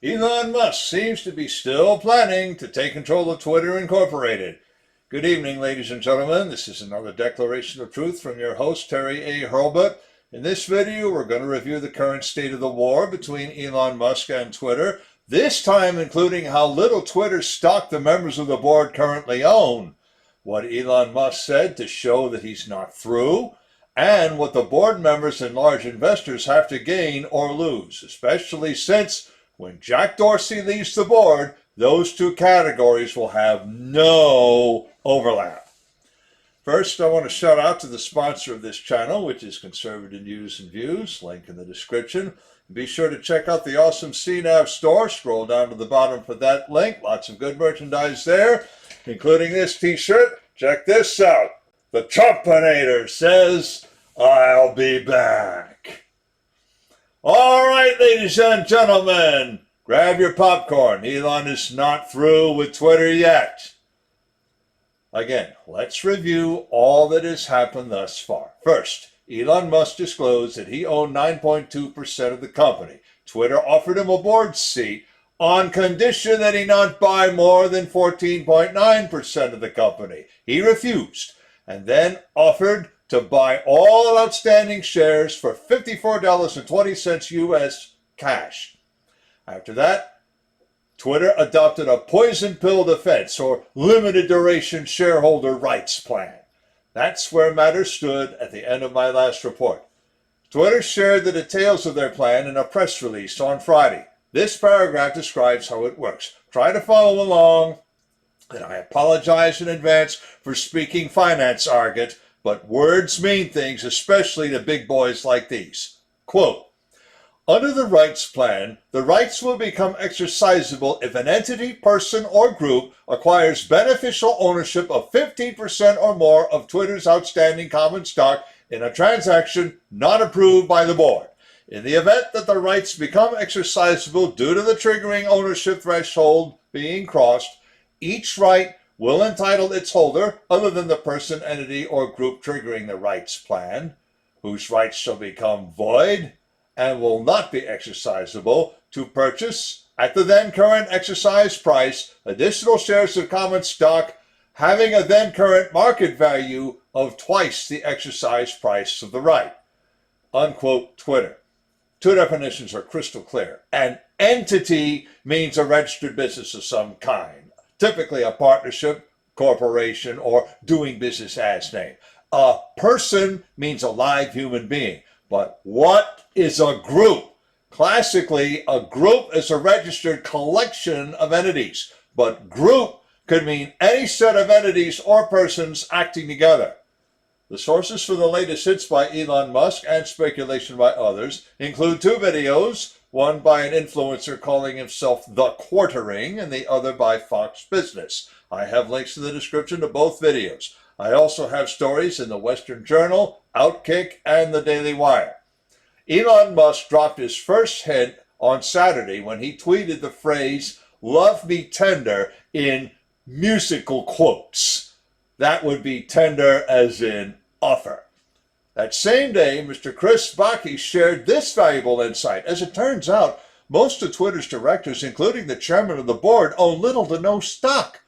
Elon Musk seems to be still planning to take control of Twitter Incorporated. Good evening, ladies and gentlemen. This is another Declaration of Truth from your host, Terry A. Hurlbut. In this video, we're going to review the current state of the war between Elon Musk and Twitter, this time including how little Twitter stock the members of the board currently own, what Elon Musk said to show that he's not through, and what the board members and large investors have to gain or lose, especially since when Jack Dorsey leaves the board, those two categories will have no overlap. First, I want to shout out to the sponsor of this channel, which is Conservative News and Views, link in the description. Be sure to check out the awesome CNAV Store. Scroll down to the bottom for that link. Lots of good merchandise there, including this t-shirt. Check this out. The Trumpinator says, "I'll be back." All right, ladies and gentlemen, grab your popcorn. Elon is not through with Twitter yet. Again, let's review all that has happened thus far. First, Elon Musk disclosed that he owned 9.2% of the company. Twitter offered him a board seat on condition that he not buy more than 14.9% of the company. He refused and then offered to buy all outstanding shares for $54.20 US cash. After that, Twitter adopted a poison pill defense or limited duration shareholder rights plan. That's where matters stood at the end of my last report. Twitter shared the details of their plan in a press release on Friday. This paragraph describes how it works. Try to follow along, and I apologize in advance for speaking finance argot, but words mean things, especially to big boys like these. Quote, under the rights plan, the rights will become exercisable if an entity, person, or group acquires beneficial ownership of 15% or more of Twitter's outstanding common stock in a transaction not approved by the board. In the event that the rights become exercisable due to the triggering ownership threshold being crossed, each right will entitle its holder, other than the person, entity, or group triggering the rights plan, whose rights shall become void and will not be exercisable, to purchase, at the then current exercise price, additional shares of common stock having a then current market value of twice the exercise price of the right. Unquote Twitter. Two definitions are crystal clear. An entity means a registered business of some kind, typically a partnership, corporation, or doing business as name. A person means a live human being. But what is a group? Classically, a group is a registered collection of entities, but group could mean any set of entities or persons acting together. The sources for the latest hits by Elon Musk and speculation by others include two videos, one by an influencer calling himself The Quartering and the other by Fox Business. I have links in the description to both videos. I also have stories in the Western Journal, Outkick, and the Daily Wire. Elon Musk dropped his first hint on Saturday when he tweeted the phrase, "Love me tender," in musical quotes. That would be tender as in offer. That same day, Mr. Chris Bakke shared this valuable insight. As it turns out, most of Twitter's directors, including the chairman of the board, own little to no stock.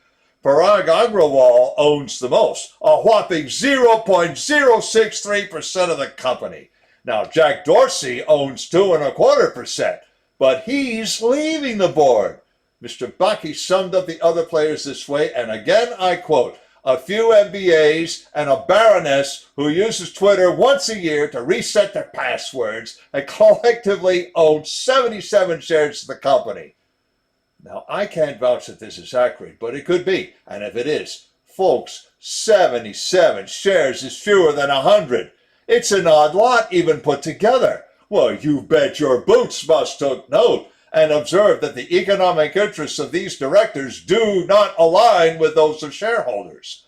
Parag Agrawal owns the most, a whopping 0.063% of the company. Now, Jack Dorsey owns 2.25%, but he's leaving the board. Mr. Bakke summed up the other players this way, and again I quote, a few MBAs and a baroness who uses Twitter once a year to reset their passwords and collectively own 77 shares of the company. Now, I can't vouch that this is accurate, but it could be. And if it is, folks, 77 shares is fewer than 100. It's an odd lot even put together. Well, you bet your boots Musk took note and observed that the economic interests of these directors do not align with those of shareholders.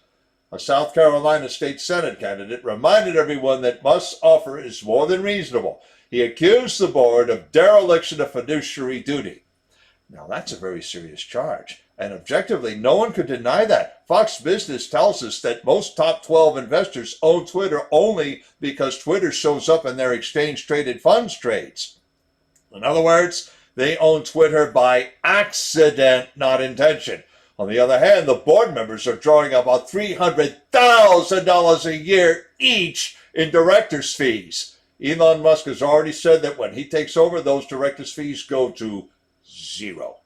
A South Carolina state Senate candidate reminded everyone that Musk's offer is more than reasonable. He accused the board of dereliction of fiduciary duty. Now, that's a very serious charge, and objectively, no one could deny that. Fox Business tells us that most top 12 investors own Twitter only because Twitter shows up in their exchange-traded funds trades. In other words, They own Twitter by accident, not intention. On the other hand, the board members are drawing about $300,000 a year each in directors' fees. Elon Musk has already said that when he takes over, those directors' fees go to zero.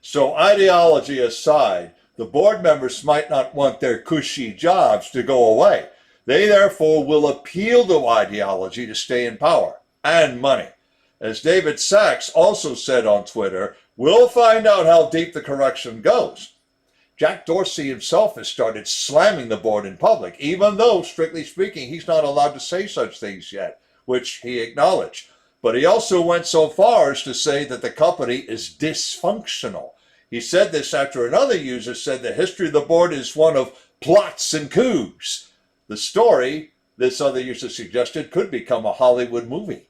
So ideology aside, the board members might not want their cushy jobs to go away. They therefore will appeal to ideology to stay in power and money. As David Sachs also said on Twitter, we'll find out how deep the corruption goes. Jack Dorsey himself has started slamming the board in public, even though, strictly speaking, he's not allowed to say such things yet, which he acknowledged. But he also went so far as to say that the company is dysfunctional. He said this after another user said the history of the board is one of plots and coups. The story, this other user suggested, could become a Hollywood movie.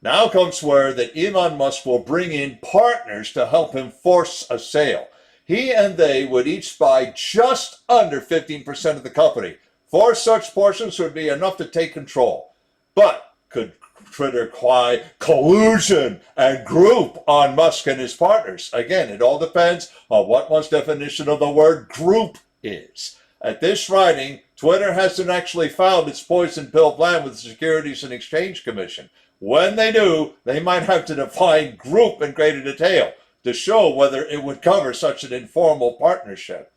Now comes word that Elon Musk will bring in partners to help him force a sale. He and they would each buy just under 15% of the company. 4 such portions would be enough to take control. But could Twitter cry collusion and group on Musk and his partners? Again, it all depends on what one's definition of the word group is. At this writing, Twitter hasn't actually filed its poison pill plan with the Securities and Exchange Commission. When they do, they might have to define group in greater detail to show whether it would cover such an informal partnership.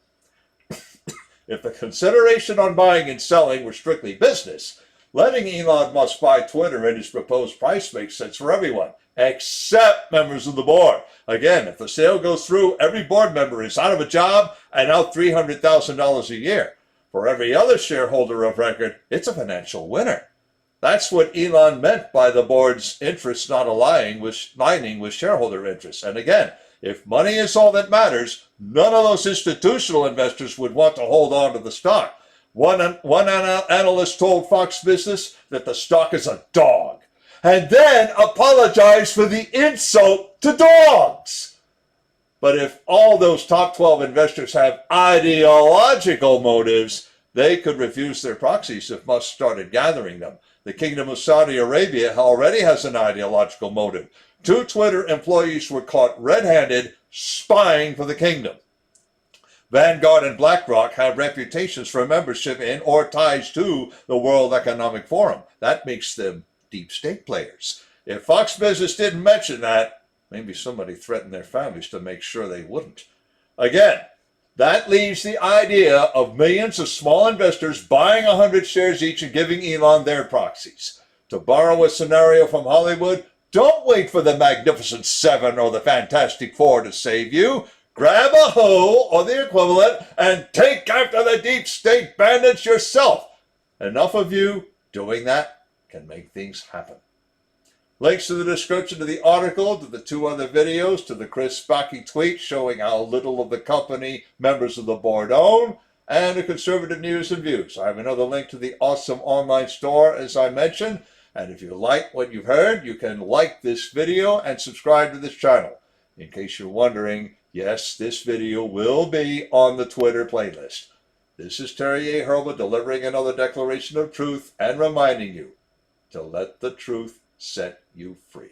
If the consideration on buying and selling were strictly business, letting Elon Musk buy Twitter at his proposed price makes sense for everyone, except members of the board. Again, if the sale goes through, every board member is out of a job and out $300,000 a year. For every other shareholder of record, it's a financial winner. That's what Elon meant by the board's interests not aligning with shareholder interests. And again, if money is all that matters, none of those institutional investors would want to hold on to the stock. One analyst told Fox Business that the stock is a dog, and then apologized for the insult to dogs. But if all those top 12 investors have ideological motives, they could refuse their proxies if Musk started gathering them. The Kingdom of Saudi Arabia already has an ideological motive. 2 Twitter employees were caught red-handed spying for the kingdom. Vanguard and BlackRock have reputations for membership in or ties to the World Economic Forum. That makes them deep state players. If Fox Business didn't mention that, maybe somebody threatened their families to make sure they wouldn't. Again, that leaves the idea of millions of small investors buying 100 shares each and giving Elon their proxies. To borrow a scenario from Hollywood, don't wait for the Magnificent Seven or the Fantastic Four to save you. Grab a hoe or the equivalent and take after the deep state bandits yourself. Enough of you doing that can make things happen. Links to the description of the article, to the 2 other videos, to the Chris Spacky tweet showing how little of the company members of the board own, and to conservative news and views. I have another link to the awesome online store, as I mentioned. And if you like what you've heard, you can like this video and subscribe to this channel. In case you're wondering, yes, this video will be on the Twitter playlist. This is Terry A. Hurlbut delivering another declaration of truth and reminding you to let the truth set you free.